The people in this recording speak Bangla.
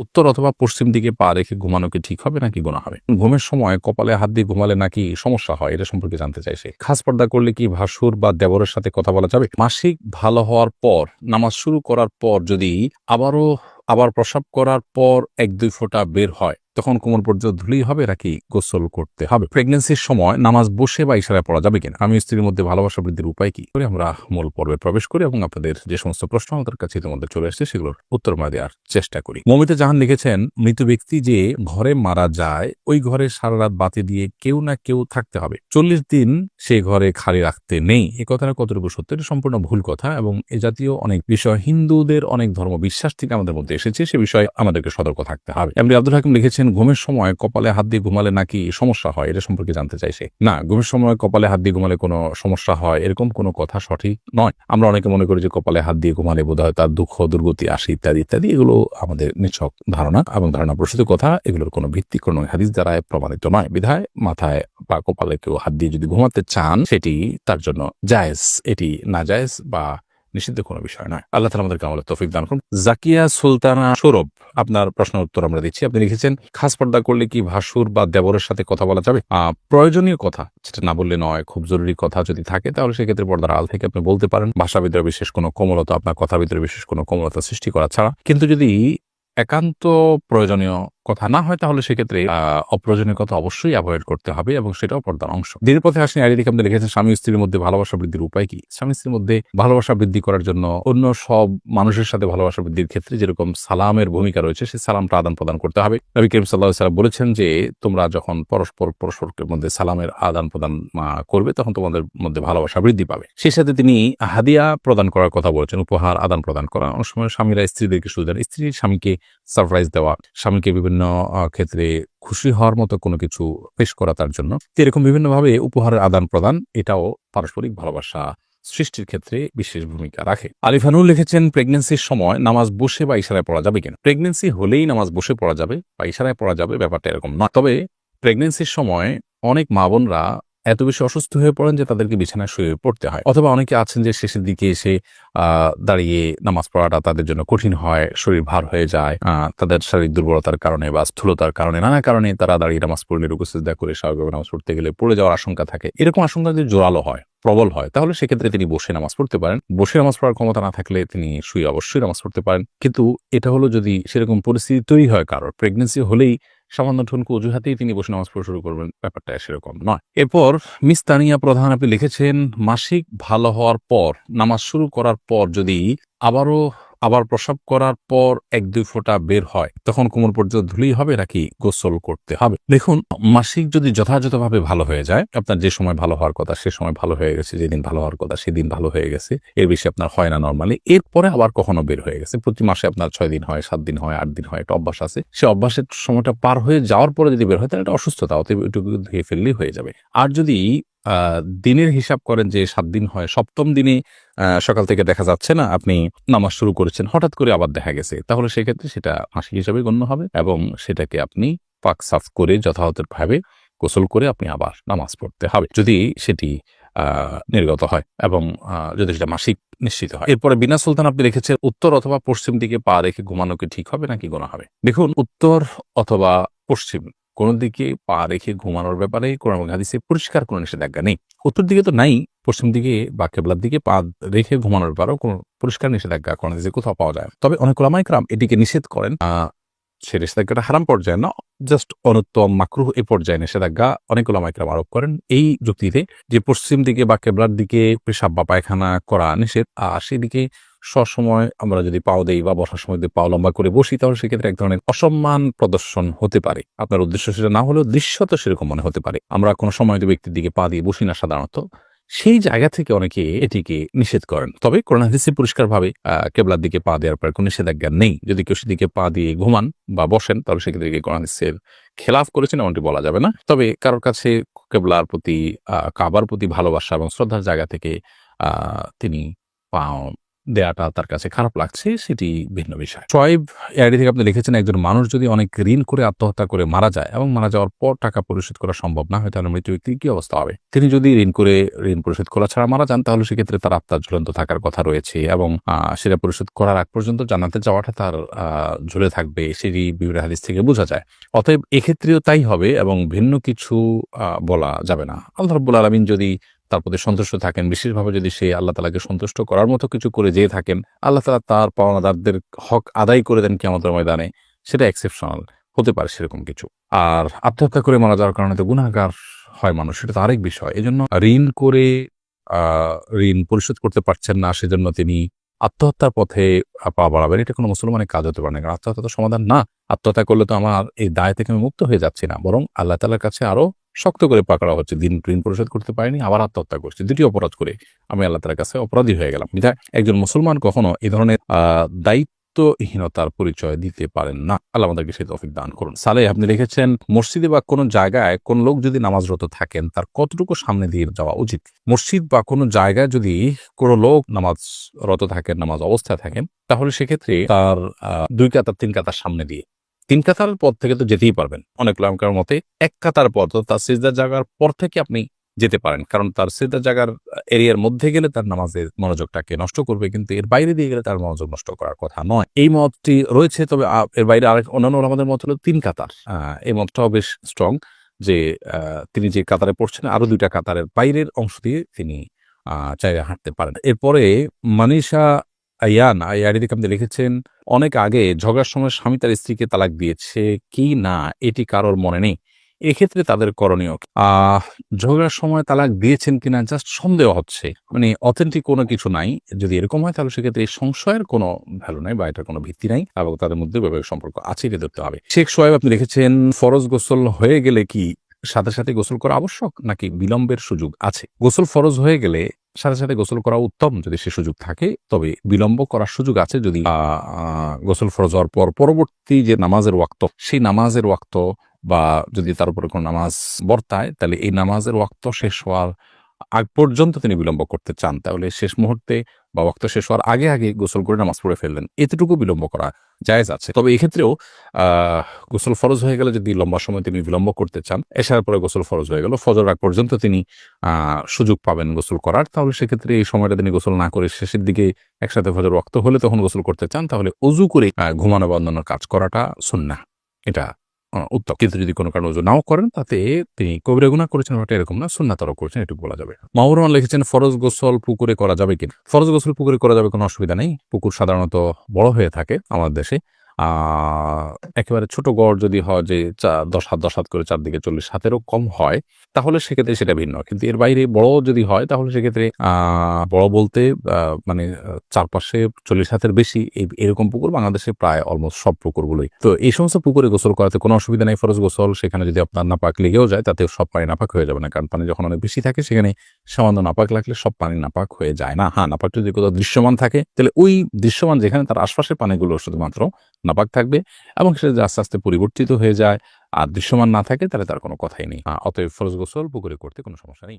উত্তর অথবা পশ্চিম দিকে পা রেখে ঘুমানো কি ঠিক হবে নাকি গুনাহ হবে? ঘুমের সময় কপালে হাত দিয়ে ঘুমালে নাকি সমস্যা হয়, এটা সম্পর্কে জানতে চাইছে। খাস পর্দা করলে কি ভাসুর বা দেবরের সাথে কথা বলা যাবে? মাসিক ভালো হওয়ার পর নামাজ শুরু করার পর যদি আবার প্রস্রাব করার পর ১-২ ফোঁটা বের হয়, তখন কোমর পর্যন্ত ধুলেই হবে নাকি গোসল করতে হবে? প্রেগন্যান্সির সময় নামাজ বসে বা ইশারায় পড়া যাবে কিনা? স্বামী স্ত্রীর মধ্যে ভালোবাসা বৃদ্ধির উপায় কি? আমরা মূল পর্বে প্রবেশ করি এবং আপনাদের যে সমস্ত প্রশ্ন আমাদের কাছে ইতিমধ্যে চলে এসেছে সেগুলোর উত্তর আমরা দেওয়ার চেষ্টা করি। মমিতা জাহান লিখেছেন, মৃত ব্যক্তি যে ঘরে মারা যায় ওই ঘরে সারা রাত বাতি দিয়ে কেউ না কেউ থাকতে হবে, ৪০ দিন সে ঘরে খালি রাখতে নেই। এ কথাটা কতটুকু সত্য? এটা সম্পূর্ণ ভুল কথা এবং এ জাতীয় অনেক বিষয় হিন্দুদের অনেক ধর্ম বিশ্বাস থেকে আমাদের মধ্যে এসেছে, সে বিষয়ে আমাদেরকে সতর্ক থাকতে হবে। এমনি আব্দুল হাকিম লিখেছেন, ঘুমের সময় কপালে হাত দিয়ে ঘুমালে নাকি সমস্যা হয়, এটা সম্পর্কে জানতে চাইছে। না, ঘুমের সময় কপালে হাত দিয়ে ঘুমালে কোনো সমস্যা হয় এরকম কোনো কথা সঠিক নয়। আমরা অনেকে মনে করি যে কপালে হাত দিয়ে ঘুমালে বোধহয় তার দুঃখ দুর্গতি আসে ইত্যাদি ইত্যাদি। এগুলো আমাদের নিছক ধারণা এবং ধারণা প্রসূত কথা। এগুলোর কোনো ভিত্তি কোনো হাদিস দ্বারা প্রমাণিত নয়। বিধায় মাথায় বা কপালে কেউ হাত দিয়ে যদি ঘুমাতে চান সেটি তার জন্য জায়েজ, এটি নাজায়েজ বা নিষিদ্ধ কোনো বিষয় নয়। আল্লাহ তাআলা আমাদেরকে আমলের তৌফিক দান করুন। জাকিয়া সুলতানা সৌরভ, আপনার প্রশ্নের উত্তর আমরা দিচ্ছি। আপনি লিখেছেন, খাস পর্দা করলে কি ভাসুর বা দেবরের সাথে কথা বলা যাবে? প্রয়োজনীয় কথা যেটা না বললে নয়, খুব জরুরি কথা যদি থাকে তাহলে সেক্ষেত্রে পর্দার আড়াল থেকে আপনি বলতে পারেন, ভাষার ভিতরে বিশেষ কোনো কোমলতা, আপনার কথার ভিতরে বিশেষ কোনো কোমলতা সৃষ্টি করা ছাড়া। কিন্তু যদি একান্ত প্রয়োজনীয় কথা না হয় তাহলে সেক্ষেত্রে অপ্রয়োজনীয় কথা অবশ্যই অ্যাভয়েড করতে হবে এবং সেটাও পর্দার অংশ। দিনের পথে আসেন আইডিকে আপনি লিখেছেন, স্বামী স্ত্রীর মধ্যে ভালোবাসা বৃদ্ধির উপায় কি? স্বামী স্ত্রীর মধ্যে ভালোবাসা বৃদ্ধি করার জন্য অন্য সব মানুষের সাথে ভালোবাসা বৃদ্ধির ক্ষেত্রে যেরকম সালামের ভূমিকা রয়েছে সেই সালামটা আদান প্রদান করতে হবে। নবী করিম সাল্লাল্লাহু আলাইহি ওয়াসাল্লাম বলেছেন যে তোমরা যখন পরস্পরের মধ্যে সালামের আদান প্রদান করবে তখন তোমাদের মধ্যে ভালোবাসা বৃদ্ধি পাবে। সেই সাথে তিনি হাদিয়া প্রদান করার কথা বলেছেন, উপহার আদান প্রদান করা। অনেক সময় স্বামীরা স্ত্রীদেরকে সুযোগ দেন, স্ত্রী স্বামীকে সারপ্রাইজ দেওয়া, স্বামীকে বিভিন্ন ক্ষেত্রে খুশি হওয়ার মতো কোনো কিছু পেশ করা তার জন্য। এরকম বিভিন্নভাবে উপহারের আদান প্রদান এটাও পারস্পরিক ভালোবাসা সৃষ্টির ক্ষেত্রে বিশেষ ভূমিকা রাখে। আলিফানুল লিখেছেন, প্রেগন্যান্সির সময় নামাজ বসে বা ইশারায় পড়া যাবে কিনা? প্রেগন্যান্সি হলেই নামাজ বসে পড়া যাবে বা ইশারায় পড়া যাবে, ব্যাপারটা এরকম নয়। তবে প্রেগন্যান্সির সময় অনেক মা বোনরা এত বেশি অসুস্থ হয়ে পড়েন যে তাদেরকে বিছানায় শুয়ে পড়তে হয়, অথবা অনেকে আছেন যে শেষের দিকে এসে দাঁড়িয়ে নামাজ পড়াটা তাদের জন্য কঠিন হয়, শরীর ভার হয়ে যায়, তাদের শারীরিক দুর্বলতার কারণে বা স্থূলতার কারণে নানা কারণে তারা দাঁড়িয়ে নামাজ পড়লে রুকু সিজদা করে স্বাভাবিকভাবে নামাজ পড়তে গেলে পড়ে যাওয়ার আশঙ্কা থাকে। এরকম আশঙ্কা যদি জোরালো হয়, প্রবল হয়, তাহলে সেক্ষেত্রে তিনি বসে নামাজ পড়তে পারেন। বসে নামাজ পড়ার ক্ষমতা না থাকলে তিনি শুয়ে অবশ্যই নামাজ পড়তে পারেন। কিন্তু এটা হলো যদি সেরকম পরিস্থিতি তৈরি হয়, কারোর প্রেগনেন্সি হলেই সামান্য ঠুনকো অজুহাতেই তিনি বসে নামাজ পড়া শুরু করবেন, ব্যাপারটা সেরকম নয়। এরপর মিস তানিয়া প্রধান আপনি লিখেছেন, মাসিক ভালো হওয়ার পর নামাজ শুরু করার পর যদি আবার প্রস্রাব করার পর ১-২ ফোঁটা বের হয়, তখন কোমর পর্যন্ত ধুলেই হবে নাকি গোসল করতে হবে? দেখুন, মাসিক যদি যথাযথভাবে ভালো হয়ে যায়, আপনার যে সময় ভালো হওয়ার কথা সে সময় ভালো হয়ে গেছে, যেদিন ভালো হওয়ার কথা সেদিন ভালো হয়ে গেছে, এর বেশি আপনার হয় না নরমালি। এরপরে আবার কখনো বের হয়ে গেছে, প্রতি মাসে আপনার ৬ দিন হয়, ৭ দিন হয়, ৮ দিন হয়, একটা অভ্যাস আছে, সে অভ্যাসের সময়টা পার হয়ে যাওয়ার পরে যদি বের হয় তাহলে এটা অসুস্থতা, অতএব এটুকু ধুয়ে ফেললেই হয়ে যাবে। আর যদি দিনের হিসাব করেন যে ৭ দিন হয়, ৭ম দিনে সকাল থেকে দেখা যাচ্ছে না আপনি নামাজ শুরু করেছেন, হঠাৎ করে আবার দেখা গেছে, তাহলে সেক্ষেত্রে সেটা মাসিক হিসাবে গণ্য হবে এবং সেটাকে আপনি পাক সাফ করে যথাযথভাবে গোসল করে আপনি আবার নামাজ পড়তে হবে, যদি সেটি নির্গত হয় এবং যদি সেটা মাসিক নিশ্চিত হয়। এরপরে বিনা সুলতান আপনি রেখেছেন, উত্তর অথবা পশ্চিম দিকে পা রেখে ঘুমানো কি ঠিক হবে নাকি গুনাহ হবে? দেখুন, উত্তর অথবা পশ্চিম কোন দিকে পা রেখে ঘুমানোর ব্যাপারে কোরআন এবং হাদিসে পরিষ্কার কোনো নিষেধাজ্ঞা নেই। উত্তর দিকে তো নাই, পশ্চিম দিকে বা কেবলার দিকে পা রেখে ঘুমানোর ব্যাপারেও কোনো পরিষ্কার নিষেধাজ্ঞা কোরআন হাদিসে কোথাও পাওয়া যায় না। তবে অনেক উলামায়ে কেরাম এটিকে নিষেধ করেন, সে নিষেধাজ্ঞাটা হারাম পর্যায়ে না, জাস্ট অনুত্তম মাকরুহ এই পর্যায়ে নিষেধাজ্ঞা অনেক উলামায়ে কেরাম আরোপ করেন এই যুক্তিতে যে পশ্চিম দিকে বা কেবলার দিকে পেশাব বা পায়খানা করা নিষেধ, আর সেদিকে সবসময় আমরা যদি পাও দেই বা বসার সময় যদি পাও লম্বা করে বসি তাহলে সেক্ষেত্রে এক ধরনের অসম্মান প্রদর্শন হতে পারে। আপনার উদ্দেশ্য সেটা না হলেও দৃশ্যত সেরকম মনে হতে পারে। আমরা কোনো সময় ব্যক্তির দিকে পা দিয়ে বসি না সাধারণত, সেই জায়গা থেকে অনেকে এটিকে নিষেধ করেন। তবে কোরআন হাদিসে পরিষ্কারভাবে কেবলার দিকে পা দেওয়ার পর কোনো নিষেধাজ্ঞা নেই। যদি কেউ সেদিকে পা দিয়ে ঘুমান বা বসেন তাহলে সেক্ষেত্রে কোরআন হাদিসের খেলাফ করেছেন এমনটি বলা যাবে না। তবে কারোর কাছে কেবলার প্রতি কাবার প্রতি ভালোবাসা এবং শ্রদ্ধার জায়গা থেকে তিনি পা দেয়াটা তার কাছে খারাপ লাগছে সেটি ভিন্ন বিষয়। শোয়েব এআইডি থেকে আপনি লিখেছেন, একজন মানুষ যদি অনেক ঋণ করে আত্মহত্যা করে মারা যায় এবং মারা যাওয়ার পর টাকা পরিশোধ করা সম্ভব না হয়, তাহলে মৃত ব্যক্তির কি অবস্থা হবে? তিনি যদি ঋণ পরিশোধ করা ছাড়া মারা যান, তাহলে সেক্ষেত্রে তার আত্মার ঝুলন্ত থাকার কথা রয়েছে এবং সেটা পরিশোধ করার আগ পর্যন্ত জান্নাতে যাওয়াটা তার ঝুলে থাকবে, সেটি বিভিন্ন হাদিস থেকে বোঝা যায়। অতএব এক্ষেত্রেও তাই হবে এবং ভিন্ন কিছু বলা যাবে না। আল্লাহ রাব্বুল আলামিন যদি তার প্রতি সন্তুষ্ট থাকেন, বিশেষভাবে যদি সে আল্লাহ তাআলাকে সন্তুষ্ট করার মতো কিছু করে যেয়ে থাকেন, আল্লাহ তাআলা তার পাওনাদারদের হক আদায় করে দেন কিয়ামতের ময়দানে, সেটা এক্সেপশনাল হতে পারে সেরকম কিছু। আর আত্মহত্যা করে মারা যাওয়ার কারণে তো গুনাহগার হয় মানুষ, সেটা তো আরেক বিষয়। এজন্য ঋণ করে ঋণ পরিশোধ করতে পারছেন না, সেজন্য তিনি আত্মহত্যার পথে পা বাড়াবেন, এটা কোনো মুসলমানের কাজ হতে পারে না। কারণ আত্মহত্যা তো সমাধান না। আত্মহত্যা করলে তো আমার এই দায় থেকে আমি মুক্ত হয়ে যাচ্ছি না, বরং আল্লাহ তাআলার কাছে আরো শক্ত করে পাকড়া হচ্ছে। ঋণ পরিশোধ করতে পারিনি, আবার আত্মহত্যা করছি, দুটি অপরাধ করে আমি আল্লাহ তাআলার কাছে অপরাধী হয়ে গেলাম। বিধায় একজন মুসলমান কখনো এই ধরনের দায়িত্বহীনতার পরিচয় দিতে পারেন না। আল্লাহ আমাদেরকে সেই তৌফিক দান করুন। সালেহ আপনি লিখেছেন, মসজিদে বা কোনো জায়গায় কোন লোক যদি নামাজরত থাকেন, তার কতটুকু সামনে দিয়ে যাওয়া উচিত? মসজিদ বা কোনো জায়গায় যদি কোনো লোক নামাজরত থাকেন, নামাজ অবস্থায় থাকেন, তাহলে সেক্ষেত্রে তার 2 কাতার 3 কাতার সামনে দিয়ে, 3 কাতার পর থেকে তো যেতেই পারবেন। অনেক উলামার মতে 1 কাতার পর, তো তার সিজদার জায়গার পর থেকে আপনি যেতে পারেন, কারণ তার সিজদার জায়গার এরিয়ার মধ্যে গেলে তার নামাজের মনোযোগটাকে নষ্ট করবে, কিন্তু এর বাইরে দিয়ে গেলে তার মনোযোগ নষ্ট করার কথা নয়। এই মতটি রয়েছে, তবে এর বাইরে আরেক অন্যান্য ওলামাদের মত হলো 3 কাতার। এই মতটাও বেশ স্ট্রং যে তিনি যে কাতারে পড়ছেন আরো 2টা কাতারের বাইরের অংশ দিয়ে তিনি চাইলে হাঁটতে পারেন। এরপরে মানিষা আয়ান আইআইডি থেকে আপনি লিখেছেন, অনেক আগে ঝগড়ার সময় স্বামী তার স্ত্রীকে তালাক দিয়েছে কি না এটি কারোর মনে নেই, এক্ষেত্রে তাদের করণীয় কি? ঝগড়ার সময় তালাক দিয়েছেন কিনা জাস্ট সন্দেহ হচ্ছে, মানে অথেন্টিক কোনো কিছু নাই। যদি এরকম হয় তাহলে সেক্ষেত্রে এই সংশয়ের কোনো ভ্যালু নাই বা এটার কোনো ভিত্তি নাই এবং তাদের মধ্যে বৈবাহিক সম্পর্ক আছে, এটা ধরতে হবে। শেখ সোয়েব আপনি লিখেছেন, ফরজ গোসল হয়ে গেলে কি সাথে সাথে গোসল করা আবশ্যক নাকি বিলম্বের সুযোগ আছে? গোসল ফরজ হয়ে গেলে সাথে সাথে গোসল করা উত্তম যদি সে সুযোগ থাকে, তবে বিলম্ব করার সুযোগ আছে যদি গোসল ফরজ হওয়ার পর পরবর্তী যে নামাজের ওয়াক্ত, সেই নামাজের ওয়াক্ত বা যদি তার উপরে কোনো নামাজ বর্তায়, তাহলে এই নামাজের ওয়াক্ত শেষ হওয়ার আগ পর্যন্ত তিনি বিলম্ব করতে চান, তাহলে শেষ মুহূর্তে বা ওয়াক্ত শেষ হওয়ার আগে আগে গোসল করে নামাজ পড়ে ফেললেন, এতটুকু বিলম্ব করা জায়েজ আছে। তবে এক্ষেত্রেও গোসল ফরজ হয়ে গেলে যদি লম্বা সময় তিনি বিলম্ব করতে চান, এশার পরে গোসল ফরজ হয়ে গেল, ফজর আগ পর্যন্ত তিনি সুযোগ পাবেন গোসল করার, তাহলে সেক্ষেত্রে এই সময়টা তিনি গোসল না করে শেষের দিকে একসাথে ফজর ওয়াক্ত হলে তখন গোসল করতে চান, তাহলে অজু করে ঘুমানো বা অন্যান্য কাজ করাটা সুন্নাহ, এটা উত্তম। কিন্তু যদি কোনো কারণে ওযু নাও করেন, তাতে তিনি কবিরা গুনাহ করেছেন ওটা এরকম না, সুন্নাতও করেছেন, এটুকু বলা যাবে। মাহবুর রহমান লিখেছেন, ফরজ গোসল পুকুরে করা যাবে কিনা? ফরজ গোসল পুকুরে করা যাবে, কোনো অসুবিধা নেই। পুকুর সাধারণত বড় হয়ে থাকে আমাদের দেশে। একেবারে ছোট গড় যদি হয় যে 10 হাত 10 হাত করে চারদিকে 40 হাতেরও কম হয়, তাহলে সেক্ষেত্রে সেটা ভিন্ন। কিন্তু এর বাইরে বড় যদি হয়, তাহলে সেক্ষেত্রে বড় বলতে মানে চারপাশে 40 হাতের বেশি এরকম পুকুর বাংলাদেশে প্রায় অলমোস্ট সব পুকুরগুলোই। তো এই সমস্ত পুকুরে গোসল করাতে কোনো অসুবিধা নেই। ফরজ গোসল, সেখানে যদি আপনার নাপাক লেগেও যায়, তাতে সব পানি নাপাক হয়ে যাবে না, কারণ পানি যখন অনেক বেশি থাকে সেখানে সামান্য নাপাক লাগলে সব পানি নাপাক হয়ে যায় না। হ্যাঁ, নাপাক যদি কোথাও দৃশ্যমান থাকে, তাহলে ওই দৃশ্যমান যেখানে তার আশপাশের পানিগুলো শুধুমাত্র নাপাক থাকবে এবং সেটা যে আস্তে আস্তে পরিবর্তিত হয়ে যায় আর দৃশ্যমান না থাকে, তাহলে তার কোনো কথাই নেই। অতএব ফরজ গোসল পুকুরে করতে কোনো সমস্যা নেই।